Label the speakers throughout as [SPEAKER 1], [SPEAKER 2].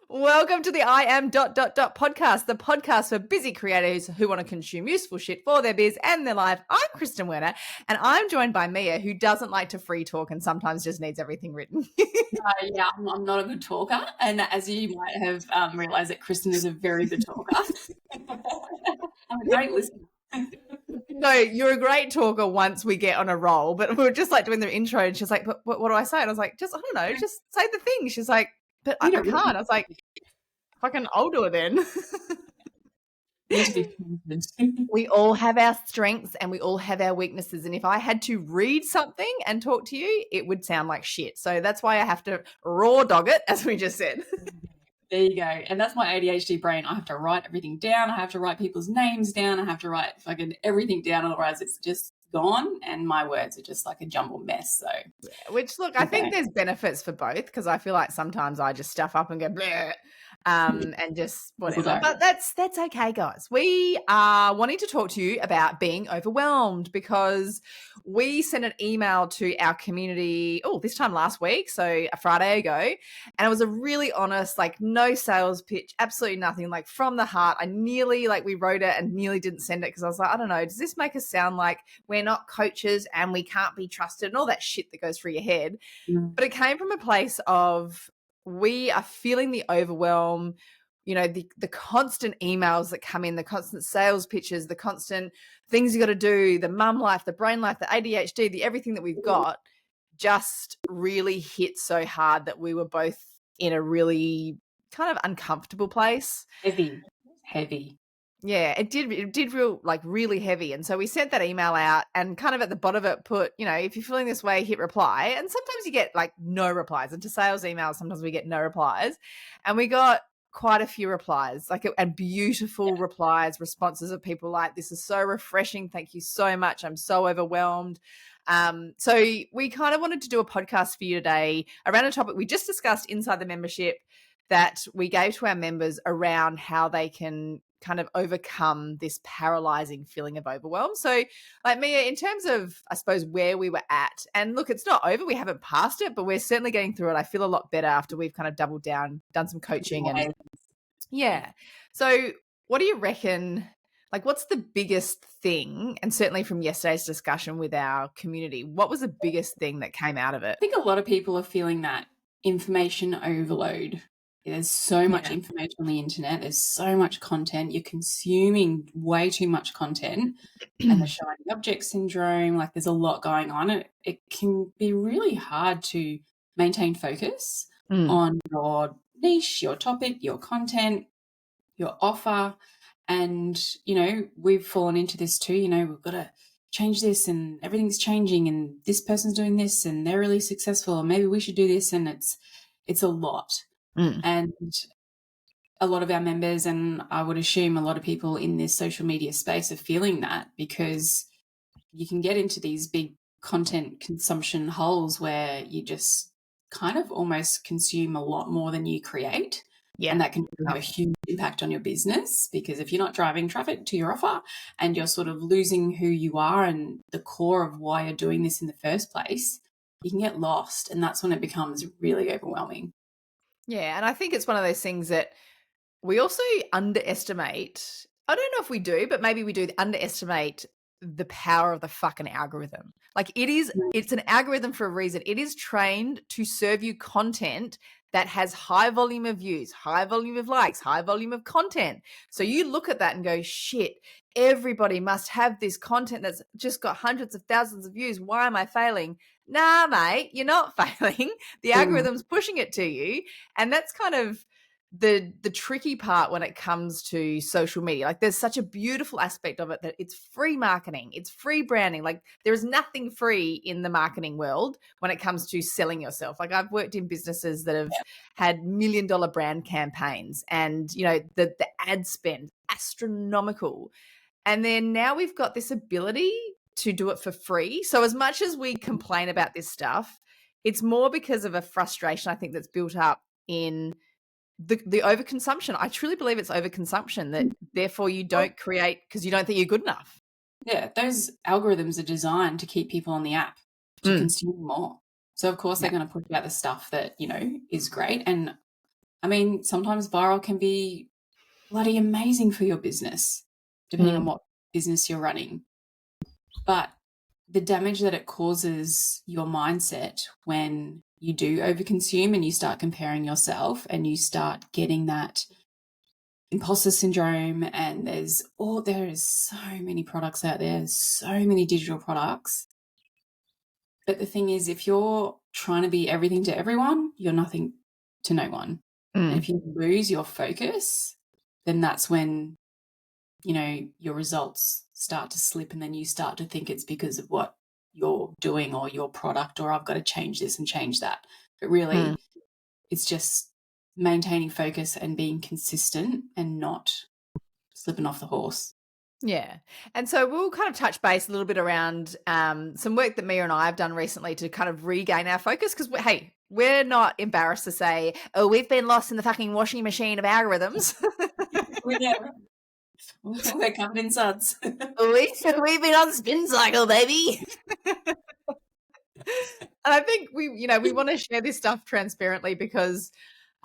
[SPEAKER 1] Welcome to the I am ... podcast, the podcast for busy creators who want to consume useful shit for their biz and their life. I'm Kristen Mia, and I'm joined by Mia, who doesn't like to free talk and sometimes just needs everything written.
[SPEAKER 2] Yeah, I'm not a good talker, and as you might have realised, that Kristen is a very good talker. I'm a great listener.
[SPEAKER 1] No, you're a great talker once we get on a roll, but we were just like doing the intro and she's like, but what do I say? And I was like, I don't know, just say the thing. She's like, but I can't. I was like, fucking, I'll do it then.
[SPEAKER 2] You need to be confident.
[SPEAKER 1] We all have our strengths and we all have our weaknesses. And if I had to read something and talk to you, it would sound like shit. So that's why I have to raw dog it, as we just said.
[SPEAKER 2] There you go. And that's my ADHD brain. I have to write everything down. I have to write people's names down. I have to write fucking everything down. Otherwise, it's just gone and my words are just like a jumbled mess. So,
[SPEAKER 1] yeah, which, look, I think there's benefits for both, because I feel like sometimes I just stuff up and go bleh, and just whatever. But that's okay, guys. We are wanting to talk to you about being overwhelmed, because we sent an email to our community, this time last week, so a Friday ago, and it was a really honest, like, no sales pitch, absolutely nothing, like, from the heart. I nearly, we wrote it and nearly didn't send it because I was like, I don't know, does this make us sound like we're not coaches and we can't be trusted and all that shit that goes through your head? But it came from a place of, we are feeling the overwhelm, the constant emails that come in, the constant sales pitches, the constant things you got to do, the mum life, the brain life, the ADHD, the everything that we've got just really hit so hard that we were both in a really kind of uncomfortable place.
[SPEAKER 2] Heavy.
[SPEAKER 1] Yeah, it did really heavy. And so we sent that email out and kind of at the bottom of it put, if you're feeling this way, hit reply. And sometimes you get no replies. And to sales emails, sometimes we get no replies. And we got quite a few replies, and beautiful replies, responses of people like, this is so refreshing. Thank you so much. I'm so overwhelmed. So we kind of wanted to do a podcast for you today around a topic we just discussed inside the membership that we gave to our members around how they can kind of overcome this paralyzing feeling of overwhelm. So, Mia, in terms of, I suppose, where we were at, and look, it's not over, we haven't passed it, but we're certainly getting through it. I feel a lot better after we've kind of doubled down, done some coaching. And yeah. So what do you reckon, what's the biggest thing, and certainly from yesterday's discussion with our community, what was the biggest thing that came out of it?
[SPEAKER 2] I think a lot of people are feeling that information overload. There's so much information on the internet. There's so much content. You're consuming way too much content, and the shiny object syndrome, there's a lot going on. It can be really hard to maintain focus on your niche, your topic, your content, your offer. And, we've fallen into this too, we've got to change this and everything's changing and this person's doing this and they're really successful and maybe we should do this, and it's a lot. And a lot of our members, and I would assume a lot of people in this social media space, are feeling that, because you can get into these big content consumption holes where you just kind of almost consume a lot more than you create. Yeah. And that can have a huge impact on your business, because if you're not driving traffic to your offer and you're sort of losing who you are and the core of why you're doing this in the first place, you can get lost, and that's when it becomes really overwhelming.
[SPEAKER 1] Yeah, and I think it's one of those things that we also underestimate. I don't know if we do, but maybe we do underestimate the power of the fucking algorithm. It's an algorithm for a reason. It is trained to serve you content that has high volume of views, high volume of likes, high volume of content. So you look at that and go, shit, everybody must have this content that's just got hundreds of thousands of views. Why am I failing? Nah, mate, you're not failing. The algorithm's pushing it to you. And that's kind of the tricky part when it comes to social media. There's such a beautiful aspect of it that it's free marketing, it's free branding. There is nothing free in the marketing world when it comes to selling yourself. I've worked in businesses that have had $1 million brand campaigns, and the ad spend astronomical. And then now we've got this ability to do it for free. So as much as we complain about this stuff, it's more because of a frustration, I think, that's built up in the overconsumption. I truly believe it's overconsumption, that therefore you don't create because you don't think you're good enough.
[SPEAKER 2] Yeah, those algorithms are designed to keep people on the app to consume more. So of course they're going to push out the stuff that, is great. And I mean, sometimes viral can be bloody amazing for your business, depending on what business you're running. But the damage that it causes your mindset when you do overconsume and you start comparing yourself and you start getting that imposter syndrome, and there is so many products out there, so many digital products. But the thing is, if you're trying to be everything to everyone, you're nothing to no one. And if you lose your focus, then that's when, you know, your results start to slip, and then you start to think it's because of what you're doing or your product, or I've got to change this and change that. But really, it's just maintaining focus and being consistent and not slipping off the horse.
[SPEAKER 1] Yeah. And so we'll kind of touch base a little bit around some work that Mia and I have done recently to kind of regain our focus because, hey, we're not embarrassed to say, oh, we've been lost in the fucking washing machine of algorithms.
[SPEAKER 2] We're covered in suds.
[SPEAKER 1] We've been on spin cycle, baby. And I think we want to share this stuff transparently because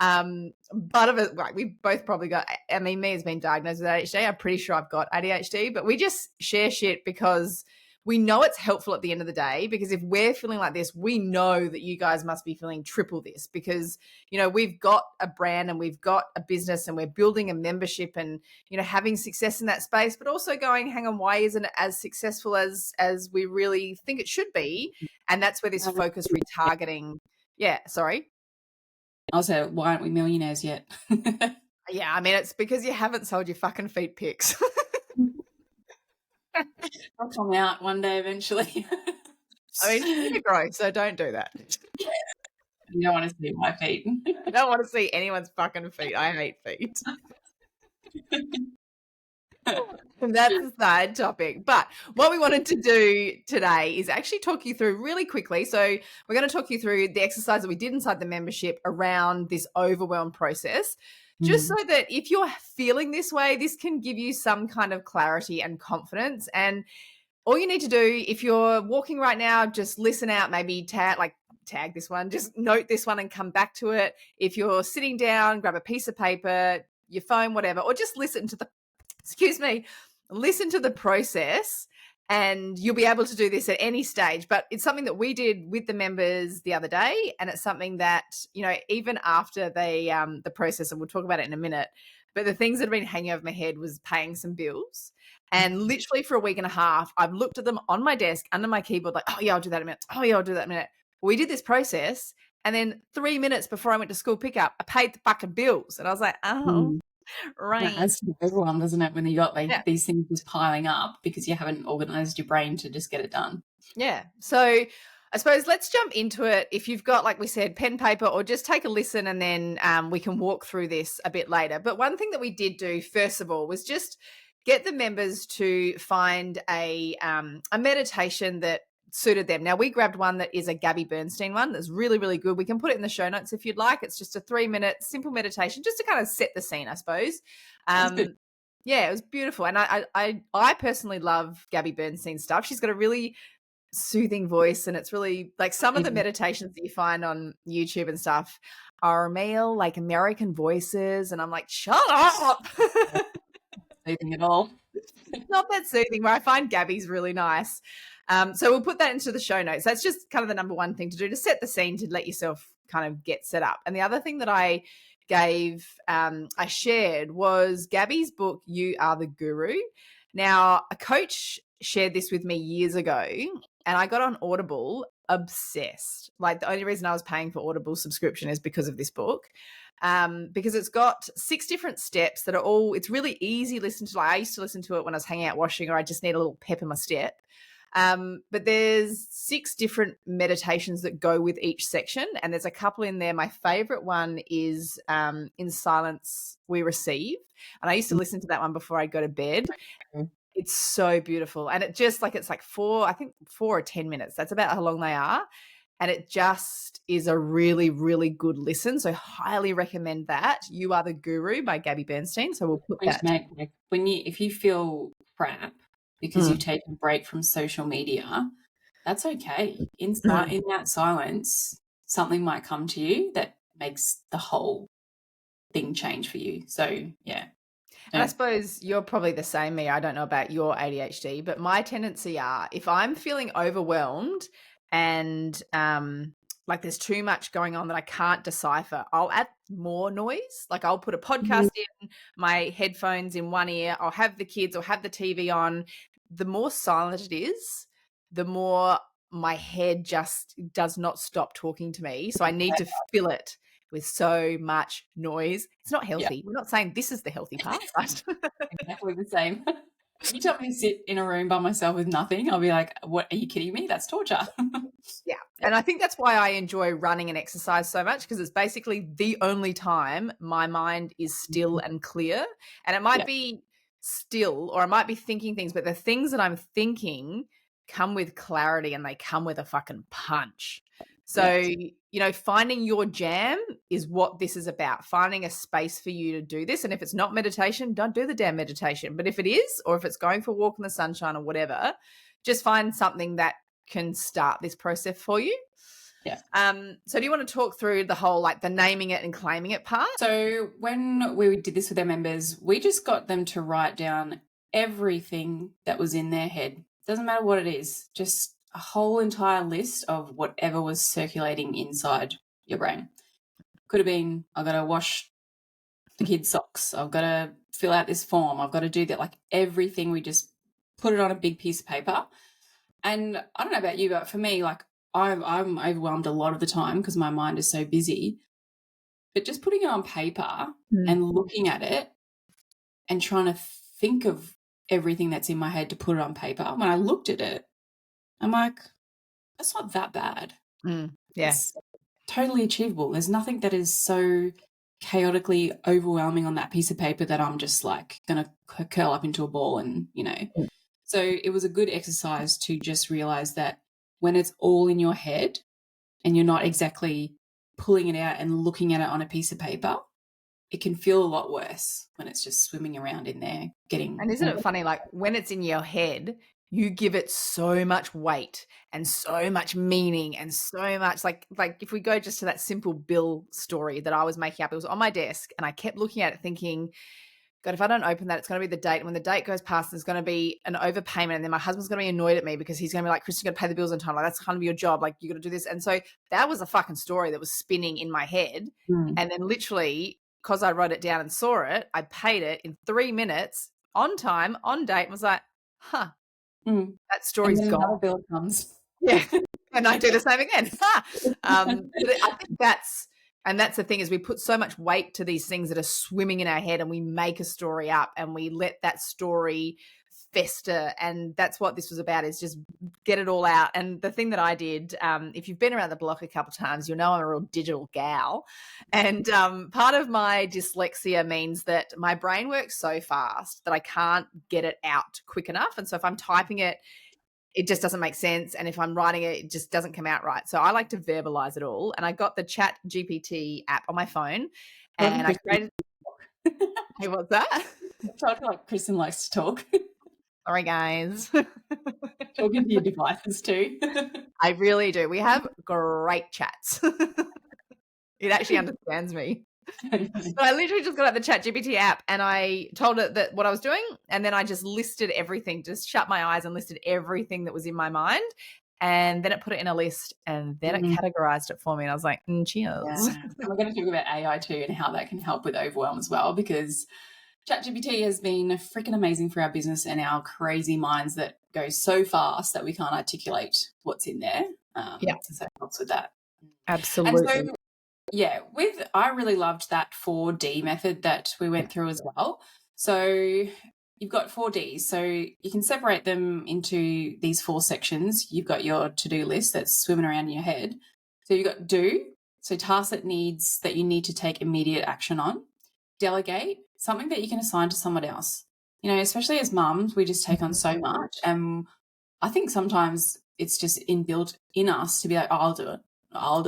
[SPEAKER 1] part of it, like, we both probably got, I mean, Mia's been diagnosed with ADHD. I'm pretty sure I've got ADHD, but we just share shit because we know it's helpful at the end of the day, because if we're feeling like this, we know that you guys must be feeling triple this because, you know, we've got a brand and we've got a business and we're building a membership and, you know, having success in that space, but also going, hang on, why isn't it as successful as we really think it should be? And that's where this focus retargeting. Yeah. Sorry.
[SPEAKER 2] Also, why aren't we millionaires yet?
[SPEAKER 1] Yeah, I mean, it's because you haven't sold your fucking feet pics.
[SPEAKER 2] I'll come out one day eventually.
[SPEAKER 1] I mean, you're gonna grow, so don't do that.
[SPEAKER 2] You don't want to see my feet.
[SPEAKER 1] I don't want to see anyone's fucking feet. I hate feet. And that's a side topic. But what we wanted to do today is actually talk you through really quickly. So we're going to talk you through the exercise that we did inside the membership around this overwhelm process, just so that if you're feeling this way, this can give you some kind of clarity and confidence. And all you need to do, if you're walking right now, just listen out, maybe tag this one, just note this one and come back to it. If you're sitting down, grab a piece of paper, your phone, whatever, or just listen to the process, and you'll be able to do this at any stage. But it's something that we did with the members the other day, and it's something that, you know, even after the process, and we'll talk about it in a minute, but the things that have been hanging over my head was paying some bills. And literally for a week and a half, I've looked at them on my desk under my keyboard like, oh yeah, I'll do that in a minute. Oh yeah, I'll do that in a minute. We did this process, and then 3 minutes before I went to school pickup, I paid the fucking bills. And I was like, oh, right.
[SPEAKER 2] That adds to everyone, doesn't it, when you got these things just piling up because you haven't organized your brain to just get it done.
[SPEAKER 1] Yeah. So I suppose let's jump into it. If you've got, like we said, pen, paper, or just take a listen, and then we can walk through this a bit later. But one thing that we did do, first of all, was just get the members to find a meditation that suited them. Now, we grabbed one that is a Gabby Bernstein one that's really, really good. We can put it in the show notes if you'd like. It's just a 3-minute simple meditation just to kind of set the scene, I suppose. Yeah, it was beautiful. And I personally love Gabby Bernstein's stuff. She's got a really soothing voice, and it's really like some of the meditations that you find on YouTube and stuff are male, like American voices. And I'm like, shut up.
[SPEAKER 2] Soothing at all.
[SPEAKER 1] Not that soothing, where I find Gabby's really nice. So we'll put that into the show notes. That's just kind of the number one thing to do, to set the scene, to let yourself kind of get set up. And the other thing that I shared was Gabby's book, You Are the Guru. Now, a coach shared this with me years ago, and I got on Audible obsessed. Like, the only reason I was paying for Audible subscription is because of this book. Because it's got 6 different steps that are all, it's really easy to listen to. Like, I used to listen to it when I was hanging out washing, or I just need a little pep in my step. But there's 6 different meditations that go with each section, and there's a couple in there. My favorite one is In Silence We Receive, and I used to listen to that one before I'd go to bed. It's so beautiful, and it's like 4 or 10 minutes. That's about how long they are. And it just is a really, really good listen. So highly recommend that. You Are the Guru by Gabby Bernstein. So we'll put that.
[SPEAKER 2] If you feel crap because you've taken a break from social media, that's okay. In that silence, something might come to you that makes the whole thing change for you. So, yeah.
[SPEAKER 1] And I suppose you're probably the same, me. I don't know about your ADHD, but my tendency are if I'm feeling overwhelmed and like there's too much going on that I can't decipher, I'll add more noise. Like I'll put a podcast in, my headphones in one ear, I'll have the kids or have the TV on. The more silent it is, the more my head just does not stop talking to me. So I need to fill it with so much noise. It's not healthy.
[SPEAKER 2] Yeah.
[SPEAKER 1] We're not saying this is the healthy part, right?
[SPEAKER 2] Exactly the same. You tell me to sit in a room by myself with nothing, I'll be like, what, are you kidding me? That's torture.
[SPEAKER 1] Yeah. And I think that's why I enjoy running and exercise so much, because it's basically the only time my mind is still and clear. And it might be still, or I might be thinking things, but the things that I'm thinking come with clarity and they come with a fucking punch. So, you know, finding your jam is what this is about, finding a space for you to do this. And if it's not meditation, don't do the damn meditation. But if it is, or if it's going for a walk in the sunshine or whatever, just find something that can start this process for you.
[SPEAKER 2] Yeah.
[SPEAKER 1] So do you want to talk through the whole like the naming it and claiming it part?
[SPEAKER 2] So when we did this with our members, we just got them to write down everything that was in their head. Doesn't matter what it is, just a whole entire list of whatever was circulating inside your brain. Could have been, I've got to wash the kids' socks. I've got to fill out this form. I've got to do that. Like everything, we just put it on a big piece of paper. And I don't know about you, but for me, like I'm overwhelmed a lot of the time because my mind is so busy. But just putting it on paper and looking at it and trying to think of everything that's in my head to put it on paper, when I looked at it, I'm like, that's not that bad.
[SPEAKER 1] Yeah.
[SPEAKER 2] It's totally achievable. There's nothing that is so chaotically overwhelming on that piece of paper that I'm just like going to curl up into a ball and, you know. So it was a good exercise to just realize that when it's all in your head and you're not exactly pulling it out and looking at it on a piece of paper, it can feel a lot worse when it's just swimming around in there getting.
[SPEAKER 1] And isn't it funny, like when it's in your head, you give it so much weight and so much meaning and so much like if we go just to that simple bill story that I was making up, it was on my desk and I kept looking at it thinking, God, if I don't open that, it's going to be the date. And when the date goes past, there's going to be an overpayment. And then my husband's going to be annoyed at me because he's going to be like, Kristen, you got to pay the bills on time. Like, that's kind of your job. Like, you got to do this. And so that was a fucking story that was spinning in my head. And then literally, because I wrote it down and saw it, I paid it in 3 minutes on time, on date, and was like, that story's
[SPEAKER 2] and then
[SPEAKER 1] gone.
[SPEAKER 2] another bill comes.
[SPEAKER 1] Yeah. And I do the same again. But I think that's the thing is we put so much weight to these things that are swimming in our head and we make a story up and we let that story fester. And that's what this was about, is just get it all out. And the thing that I did, if you've been around the block a couple of times, you'll know I'm a real digital gal. And part of my dyslexia means that my brain works so fast that I can't get it out quick enough. And so if I'm typing it, it just doesn't make sense. And if I'm writing it, it just doesn't come out right. So I like to verbalize it all. And I got the ChatGPT app on my phone and I created. Hey, what's that?
[SPEAKER 2] I feel like Kristen likes to talk.
[SPEAKER 1] Sorry, guys.
[SPEAKER 2] Talking to your devices too.
[SPEAKER 1] I really do. We have great chats. It actually understands me. So I literally just got out the ChatGPT app and I told it that what I was doing, and then I just listed everything, just shut my eyes and listed everything that was in my mind, and then it put it in a list, and then it categorized it for me, and I was like, cheers.
[SPEAKER 2] Yeah. And we're going to talk about AI too and how that can help with overwhelm as well, because ChatGPT has been freaking amazing for our business and our crazy minds that go so fast that we can't articulate what's in there. So it helps with that.
[SPEAKER 1] Absolutely.
[SPEAKER 2] And so, yeah, I really loved that 4D method that we went through as well. So you've got 4Ds. So you can separate them into these 4 sections. You've got your to-do list that's swimming around in your head. So you've got do, so tasks that you need to take immediate action on. Delegate, something that you can assign to someone else. You know, especially as mums, we just take on so much. And I think sometimes it's just inbuilt in us to be like, I'll do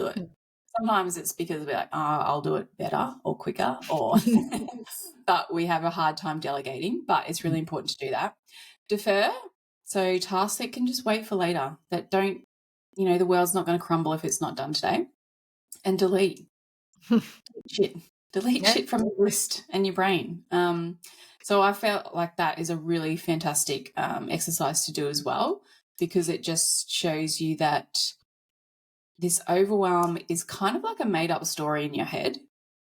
[SPEAKER 2] it. Sometimes it's because we're like, I'll do it better or quicker, or but we have a hard time delegating, but it's really important to do that. Defer, so tasks that can just wait for later, that don't, you know, the world's not going to crumble if it's not done today. And delete. Shit. Delete shit from your list and your brain. So I felt like that is a really fantastic exercise to do as well, because it just shows you that this overwhelm is kind of like a made-up story in your head.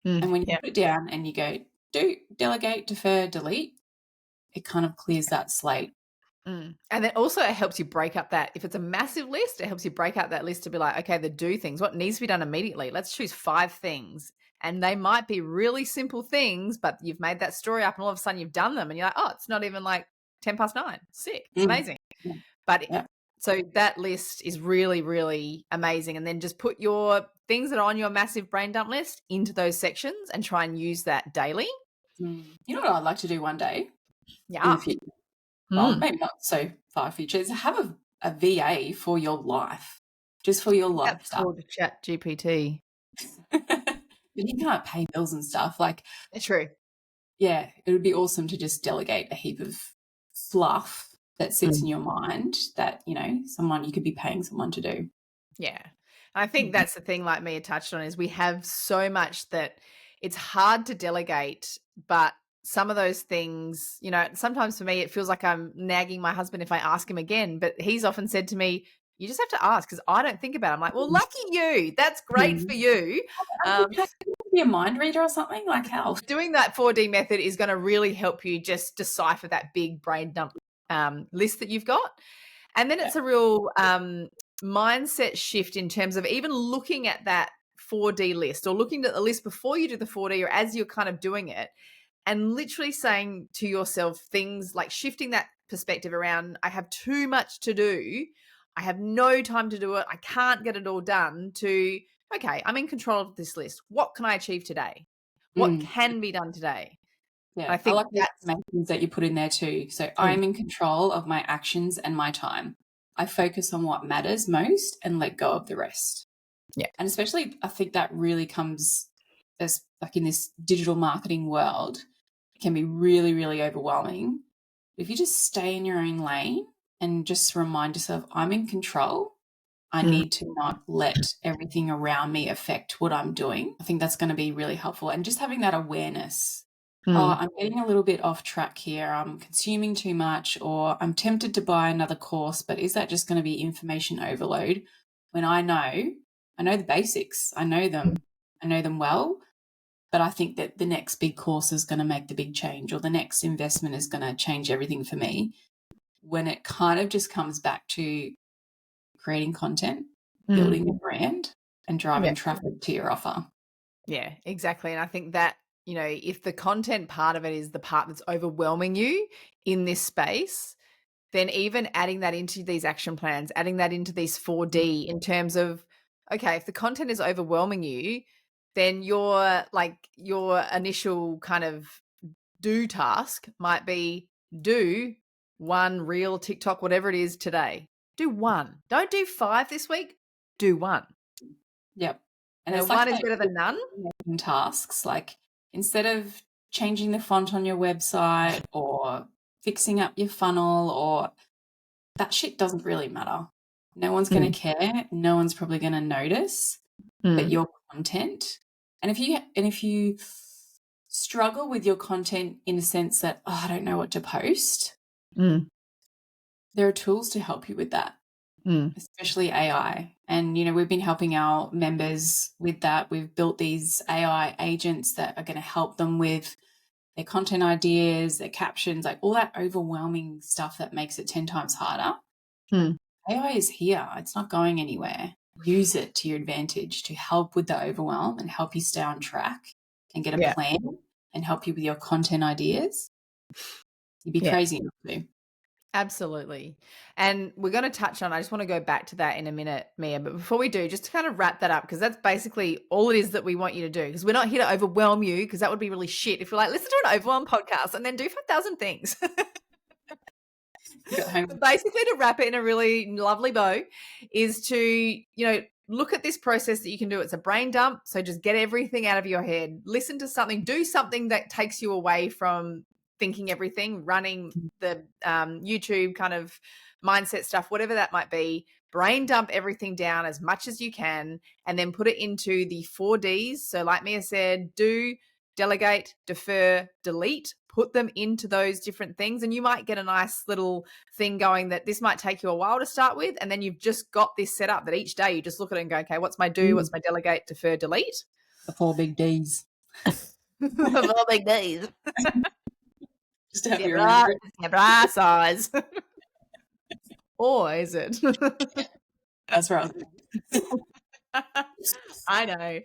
[SPEAKER 2] And when you put it down and you go, do, delegate, defer, delete, it kind of clears that slate.
[SPEAKER 1] And then also it helps you break up that, if it's a massive list, it helps you break out that list to be like, okay, the do things, what needs to be done immediately. Let's choose 5 things. And they might be really simple things, but you've made that story up and all of a sudden you've done them and you're like, oh, it's not even like 9:10. Sick. It's amazing.
[SPEAKER 2] Yeah.
[SPEAKER 1] But
[SPEAKER 2] Yeah.
[SPEAKER 1] so that list is really, really amazing. And then just put your things that are on your massive brain dump list into those sections and try and use that daily.
[SPEAKER 2] You know what I'd like to do one day in
[SPEAKER 1] Yeah.
[SPEAKER 2] the future? Well, maybe not so far future, is have a VA for your life, just for your life
[SPEAKER 1] That's
[SPEAKER 2] stuff.
[SPEAKER 1] called ChatGPT.
[SPEAKER 2] But you can't pay bills and stuff. Like,
[SPEAKER 1] True.
[SPEAKER 2] yeah, it would be awesome to just delegate a heap of fluff that sits in your mind that, you know, you could be paying someone to do.
[SPEAKER 1] Yeah. I think that's the thing, like Mia touched on, is we have so much that it's hard to delegate, but some of those things, you know, sometimes for me, it feels like I'm nagging my husband if I ask him again, but he's often said to me, you just have to ask because I don't think about it. I'm like, well, lucky you. That's great for you.
[SPEAKER 2] Can you be a mind reader or something? Like how?
[SPEAKER 1] Doing that 4D method is going to really help you just decipher that big brain dump list that you've got. And then it's a real mindset shift in terms of even looking at that 4D list or looking at the list before you do the 4D or as you're kind of doing it, and literally saying to yourself things like shifting that perspective around, I have too much to do. I have no time to do it. I can't get it all done, to, okay, I'm in control of this list. What can I achieve today? What can be done today?
[SPEAKER 2] Yeah,
[SPEAKER 1] I think
[SPEAKER 2] like the
[SPEAKER 1] that's
[SPEAKER 2] affirmations that you put in there too. So I'm in control of my actions and my time. I focus on what matters most and let go of the rest.
[SPEAKER 1] Yeah.
[SPEAKER 2] And especially I think that really comes as like in this digital marketing world, it can be really, really overwhelming. If you just stay in your own lane and just remind yourself, I'm in control. I need to not let everything around me affect what I'm doing. I think that's going to be really helpful. And just having that awareness. Oh, I'm getting a little bit off track here. I'm consuming too much, or I'm tempted to buy another course, but is that just going to be information overload when I know the basics. I know them well, but I think that the next big course is going to make the big change, or the next investment is going to change everything for me, when it kind of just comes back to creating content, building a brand, and driving traffic to your offer.
[SPEAKER 1] Yeah, exactly. And I think that, you know, if the content part of it is the part that's overwhelming you in this space, then even adding that into these action plans, adding that into these 4D in terms of, okay, if the content is overwhelming you, then your initial kind of do task might be do one reel, TikTok, whatever it is today. Do one. Don't do 5 this week. Do one.
[SPEAKER 2] Yep. And
[SPEAKER 1] You know,
[SPEAKER 2] it's like
[SPEAKER 1] one is better than none.
[SPEAKER 2] tasks. Like, instead of changing the font on your website or fixing up your funnel, or that shit doesn't really matter. No one's going to care. No one's probably going to notice. But your content, and if you struggle with your content in the sense that, oh, I don't know what to post, there are tools to help you with that. Especially AI. And, you know, we've been helping our members with that. We've built these AI agents that are going to help them with their content ideas, their captions, like all that overwhelming stuff that makes it 10 times harder. AI is here. It's not going anywhere. Use it to your advantage to help with the overwhelm and help you stay on track and get a plan and help you with your content ideas. You'd be crazy not to.
[SPEAKER 1] Absolutely. And we're going to touch on, I just want to go back to that in a minute, Mia, but before we do, just to kind of wrap that up, because that's basically all it is that we want you to do, because we're not here to overwhelm you, because that would be really shit if you're like, listen to an overwhelm podcast and then do 5,000 things. But basically, to wrap it in a really lovely bow is to, you know, look at this process that you can do. It's a brain dump. So just get everything out of your head, listen to something, do something that takes you away from thinking everything, running the YouTube kind of mindset stuff, whatever that might be. Brain dump everything down as much as you can and then put it into the 4Ds. So like Mia said, do, delegate, defer, delete, put them into those different things. And you might get a nice little thing going that this might take you a while to start with. And then you've just got this set up that each day you just look at it and go, okay, what's my do? What's my delegate, defer, delete?
[SPEAKER 2] The 4 big Ds.
[SPEAKER 1] The 4 big Ds.
[SPEAKER 2] Just to have you remember it.
[SPEAKER 1] Zebra size. Or is it?
[SPEAKER 2] That's right.
[SPEAKER 1] I know.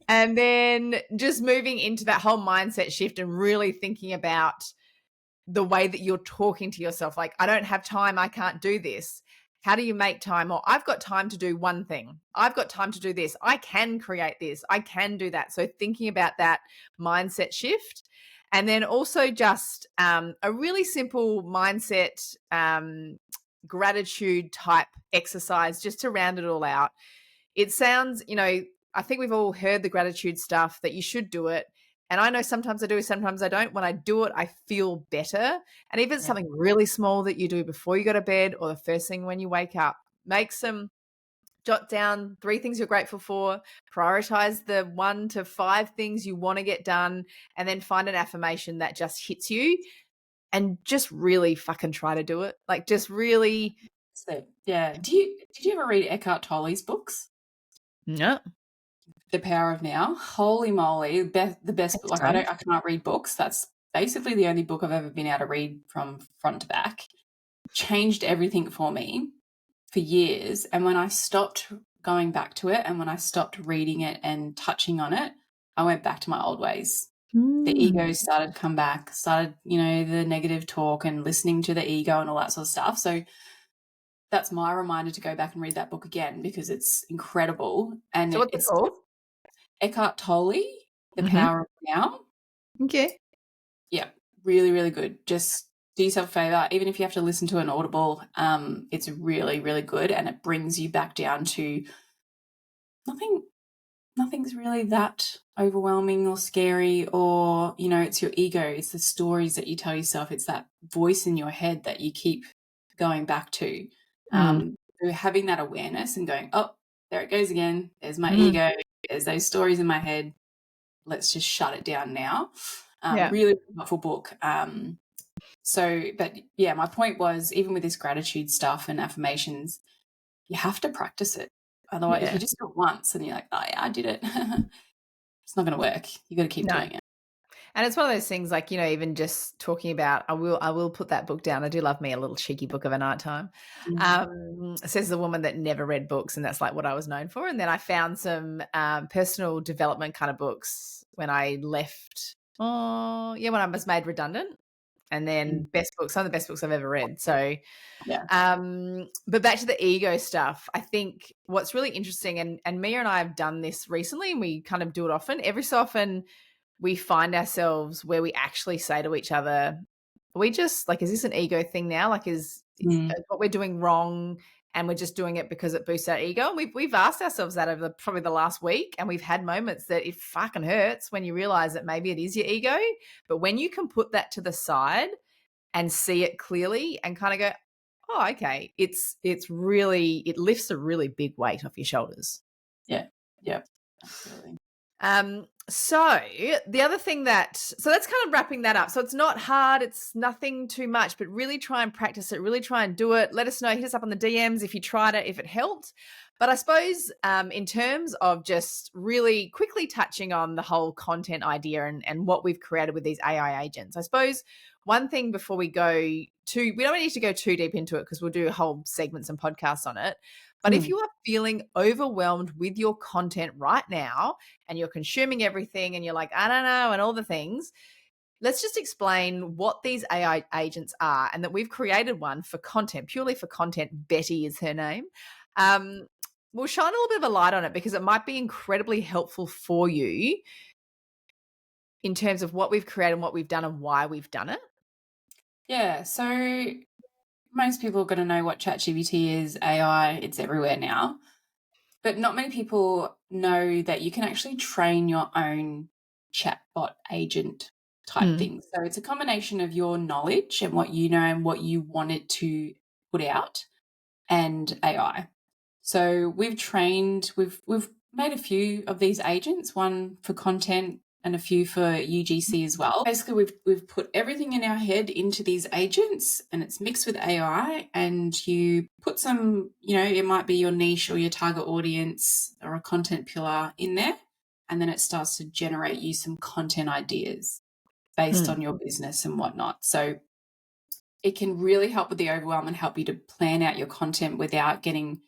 [SPEAKER 1] And then just moving into that whole mindset shift and really thinking about the way that you're talking to yourself. Like, I don't have time. I can't do this. How do you make time? Or I've got time to do one thing. I've got time to do this. I can create this. I can do that. So thinking about that mindset shift. And then also just a really simple mindset gratitude type exercise just to round it all out. It sounds, I think we've all heard the gratitude stuff that you should do it. And I know sometimes I do, sometimes I don't. When I do it, I feel better. And even something really small that you do before you go to bed or the first thing when you wake up, jot down 3 things you're grateful for, prioritize the 1 to 5 things you want to get done, and then find an affirmation that just hits you and just really fucking try to do it. Like, just really.
[SPEAKER 2] Yeah. Did you ever read Eckhart Tolle's books?
[SPEAKER 1] No.
[SPEAKER 2] The Power of Now. Holy moly, the best. Like, I can't read books. That's basically the only book I've ever been able to read from front to back. Changed everything for me for years. And when I stopped going back to it and when I stopped reading it and touching on it, I went back to my old ways. The ego started to come back, the negative talk and listening to the ego and all that sort of stuff. So that's my reminder to go back and read that book again because it's incredible. And
[SPEAKER 1] So what's it called?
[SPEAKER 2] Eckhart Tolle, The Power of Now.
[SPEAKER 1] Okay.
[SPEAKER 2] Yeah, really, really good. Just do yourself a favor, even if you have to listen to an Audible, it's really, really good, and it brings you back down to nothing's really that overwhelming or scary or, it's your ego. It's the stories that you tell yourself. It's that voice in your head that you keep going back to. So having that awareness and going, oh, there it goes again. There's my ego. There's those stories in my head. Let's just shut it down now. Really helpful book. But yeah, my point was, even with this gratitude stuff and affirmations, you have to practice it. Otherwise, if you just do it once and you're like, oh yeah, I did it, it's not going to work. You got to keep doing it.
[SPEAKER 1] And it's one of those things like, even just talking about, I will put that book down. I do love me a little cheeky book of a night time. Says the woman that never read books, and that's like what I was known for. And then I found some personal development kind of books when I left. When I was made redundant. And then some of the best books I've ever read. So, but back to the ego stuff, I think what's really interesting, and Mia and I have done this recently, and we kind of do it often. Every so often we find ourselves where we actually say to each other, we just like, is this an ego thing now? Like, is what we're doing wrong? And we're just doing it because it boosts our ego. And we've asked ourselves that over probably the last week. And we've had moments that it fucking hurts when you realize that maybe it is your ego. But when you can put that to the side and see it clearly and kind of go, oh, okay, it lifts a really big weight off your shoulders.
[SPEAKER 2] Yeah. Absolutely.
[SPEAKER 1] So the other thing so that's kind of wrapping that up. So it's not hard. It's nothing too much, but really try and practice it. Really try and do it. Let us know. Hit us up on the DMs if you tried it, if it helped. But I suppose in terms of just really quickly touching on the whole content idea and what we've created with these AI agents, I suppose one thing before we don't need to go too deep into it because we'll do whole segments and podcasts on it. But if you are feeling overwhelmed with your content right now and you're consuming everything and you're like, I don't know, and all the things, let's just explain what these AI agents are and that we've created one for content, purely for content. Betty is her name. We'll shine a little bit of a light on it because it might be incredibly helpful for you in terms of what we've created and what we've done and why we've done it.
[SPEAKER 2] Yeah, so most people are going to know what ChatGPT is, AI, it's everywhere now. But not many people know that you can actually train your own chatbot agent type thing. So it's a combination of your knowledge and what you know and what you want it to put out and AI. So we've made a few of these agents, one for content, and a few for UGC as well. Basically, we've put everything in our head into these agents, and it's mixed with AI, and you put some, it might be your niche or your target audience or a content pillar in there, and then it starts to generate you some content ideas based on your business and whatnot. So it can really help with the overwhelm and help you to plan out your content without getting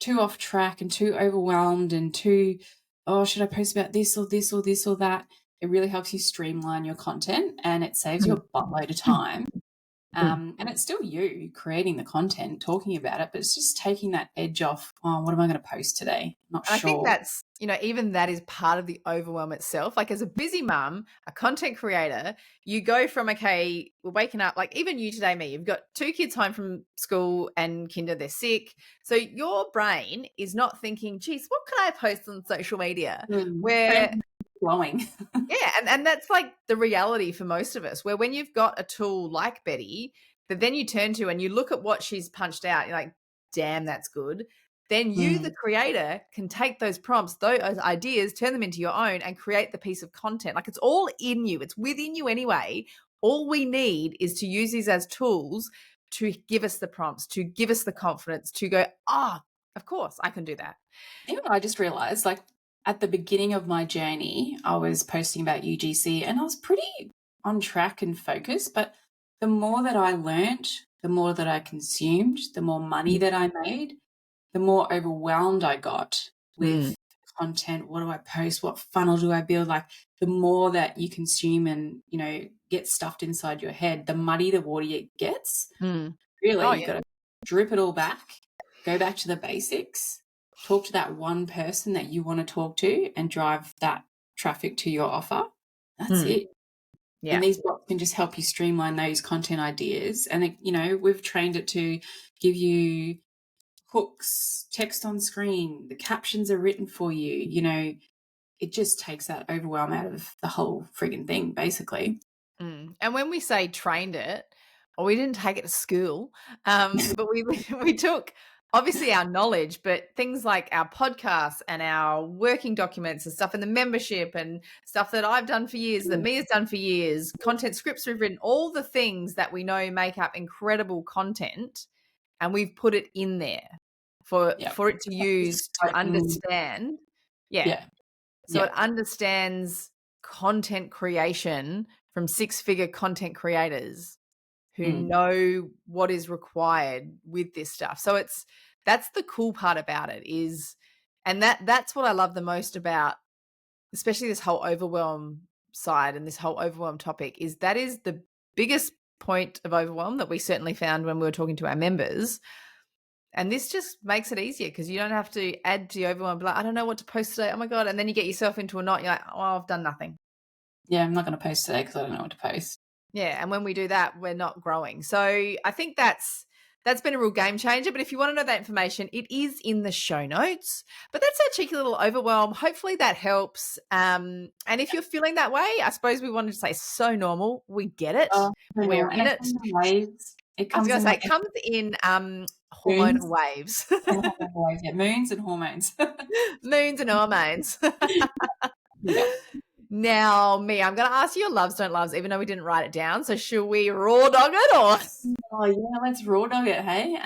[SPEAKER 2] too off track and too overwhelmed and too, oh, should I post about this or this or this or that? It really helps you streamline your content, and it saves you a buttload of time. And it's still you creating the content, talking about it, but it's just taking that edge off. Oh, what am I going to post today? Not sure.
[SPEAKER 1] I think that's, even that is part of the overwhelm itself. Like as a busy mum, a content creator, you go from, okay, we're waking up, like even you today, me, you've got 2 kids home from school and kinder, they're sick. So your brain is not thinking, geez, what can I post on social media? Where
[SPEAKER 2] flowing.
[SPEAKER 1] yeah, and that's like the reality for most of us, where when you've got a tool like Betty that then you turn to and you look at what she's punched out, you're like, damn, that's good. Then you, the creator, can take those prompts, those ideas, turn them into your own and create the piece of content. Like it's all in you. It's within you anyway. All we need is to use these as tools to give us the prompts, to give us the confidence to go, of course, I can do that.
[SPEAKER 2] I just realized, like, at the beginning of my journey, I was posting about UGC and I was pretty on track and focused. But the more that I learnt, the more that I consumed, the more money that I made, the more overwhelmed I got with content. What do I post? What funnel do I build? Like the more that you consume and, get stuffed inside your head, the muddy the water it gets. Really, you got to drip it all back, go back to the basics, talk to that one person that you want to talk to and drive that traffic to your offer. That's it. Yeah. And these bots can just help you streamline those content ideas. And, we've trained it to give you hooks, text on screen, the captions are written for you, it just takes that overwhelm out of the whole friggin' thing, basically.
[SPEAKER 1] And when we say trained it, we didn't take it to school, but we took obviously our knowledge, but things like our podcasts and our working documents and stuff in the membership and stuff that I've done for years, that Mia's done for years, content scripts we've written, all the things that we know make up incredible content, and we've put it in there for it to use to understand. So it understands content creation from 6-figure content creators who know what is required with this stuff. So that's the cool part about it is, and that's what I love the most about, especially this whole overwhelm side and this whole overwhelm topic, is that is the biggest point of overwhelm that we certainly found when we were talking to our members. And this just makes it easier because you don't have to add to the overwhelm, be like, I don't know what to post today. Oh my God. And then you get yourself into a knot. You're like, oh, I've done nothing.
[SPEAKER 2] Yeah, I'm not going to post today because I don't know what to post.
[SPEAKER 1] Yeah. And when we do that, we're not growing. So I think that's been a real game changer. But if you want to know that information, it is in the show notes. But that's our cheeky little overwhelm. Hopefully that helps. And if you're feeling that way, I suppose we wanted to say so normal. We get it. We're in it.
[SPEAKER 2] It
[SPEAKER 1] comes it comes in hormonal waves.
[SPEAKER 2] Moons and hormones.
[SPEAKER 1] Moons and hormones. Now, Mia, I'm going to ask you your loves, don't loves, even though we didn't write it down. So should we raw dog it or?
[SPEAKER 2] Oh, yeah, let's raw dog it, hey?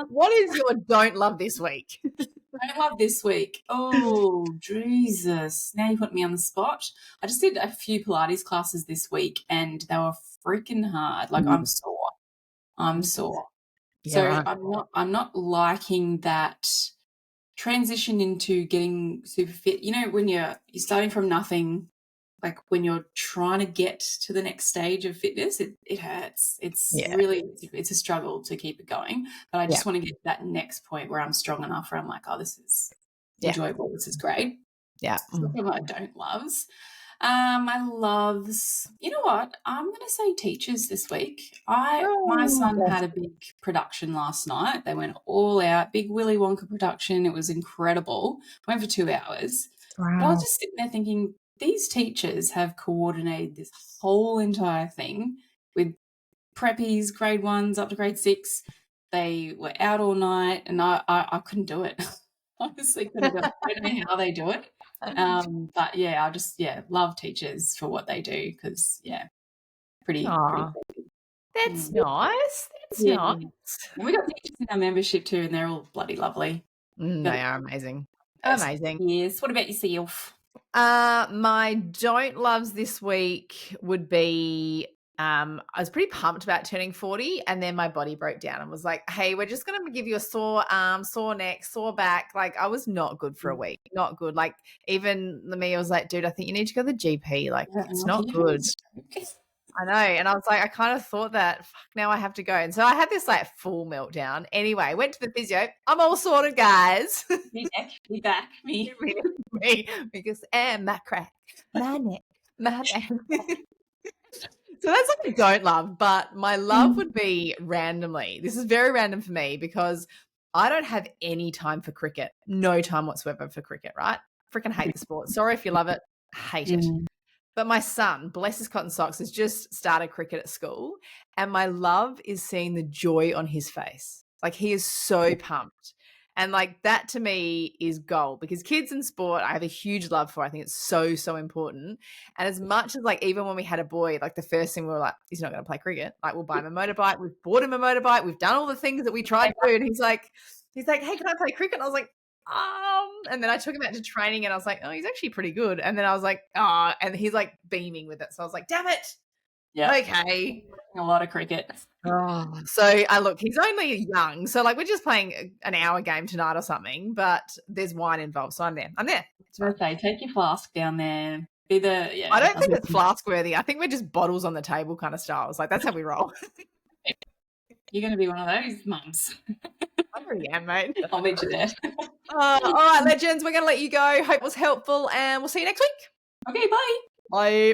[SPEAKER 1] What is your don't love this week?
[SPEAKER 2] Don't love this week. Oh, Jesus. Now you put me on the spot. I just did a few Pilates classes this week and they were freaking hard. Like I'm sore. So I'm not liking that transition into getting super fit. When you're starting from nothing, like when you're trying to get to the next stage of fitness, it hurts. It's really, it's a struggle to keep it going. But I just want to get to that next point where I'm strong enough where I'm like, oh, this is enjoyable. This is great.
[SPEAKER 1] Yeah.
[SPEAKER 2] So what I don't loves. My loves, you know what? I'm going to say teachers this week. My son had a big production last night. They went all out, big Willy Wonka production. It was incredible. Went for 2 hours.
[SPEAKER 1] Wow.
[SPEAKER 2] But I was just sitting there thinking, these teachers have coordinated this whole entire thing with preppies, grade 1s up to grade 6. They were out all night and I couldn't do it. Honestly, couldn't do it. I don't know how they do it. But yeah, I just love teachers for what they do because pretty
[SPEAKER 1] Aw,
[SPEAKER 2] cool.
[SPEAKER 1] that's
[SPEAKER 2] Mm.
[SPEAKER 1] nice. That's
[SPEAKER 2] Yeah.
[SPEAKER 1] nice.
[SPEAKER 2] And we got teachers in our membership too, and they're all bloody lovely. Got
[SPEAKER 1] They are amazing.
[SPEAKER 2] those
[SPEAKER 1] Amazing.
[SPEAKER 2] years. What about yourself?
[SPEAKER 1] My don't loves this week would be I was pretty pumped about turning 40, and then my body broke down and was like, hey, we're just gonna give you a sore arm, sore neck, sore back. Like, I was not good for a week. Not good. Like, even Lamia was like, dude, I think you need to go to the GP. Like, it's not good. I know. And I was like, I kind of thought that, fuck, now I have to go. And so I had this like full meltdown. Anyway, went to the physio. I'm all sorted, guys.
[SPEAKER 2] Me back.
[SPEAKER 1] me, because my crack, my neck, my back. So that's what I don't love, but my love would be randomly. This is very random for me because I don't have any time for cricket. No time whatsoever for cricket, right? Freaking hate the sport. Sorry if you love it. Hate it. But my son, bless his cotton socks, has just started cricket at school. And my love is seeing the joy on his face. Like, he is so pumped. And like, that to me is gold, because kids in sport, I have a huge love for. I think it's so, so important. And as much as like, even when we had a boy, like the first thing we were like, he's not going to play cricket. Like, we'll buy him a motorbike. We've bought him a motorbike. We've done all the things that we tried to do. And he's like, hey, can I play cricket? And I was like, and then I took him out to training and I was like, oh, he's actually pretty good. And then I was like, and he's like beaming with it. So I was like, damn it.
[SPEAKER 2] Yeah.
[SPEAKER 1] Okay.
[SPEAKER 2] A lot of cricket.
[SPEAKER 1] Oh, so look, he's only young. So like, we're just playing an hour game tonight or something, but there's wine involved. So I'm there.
[SPEAKER 2] It's okay. Take your flask down there. Be the,
[SPEAKER 1] I don't think it's flask worthy. I think we're just bottles on the table kind of styles. Like, that's how we roll.
[SPEAKER 2] You're going to be one of those mums.
[SPEAKER 1] I already am, mate.
[SPEAKER 2] I'll meet you there.
[SPEAKER 1] All right, legends, we're going to let you go. Hope it was helpful, and we'll see you next week.
[SPEAKER 2] Okay, bye.
[SPEAKER 1] Bye.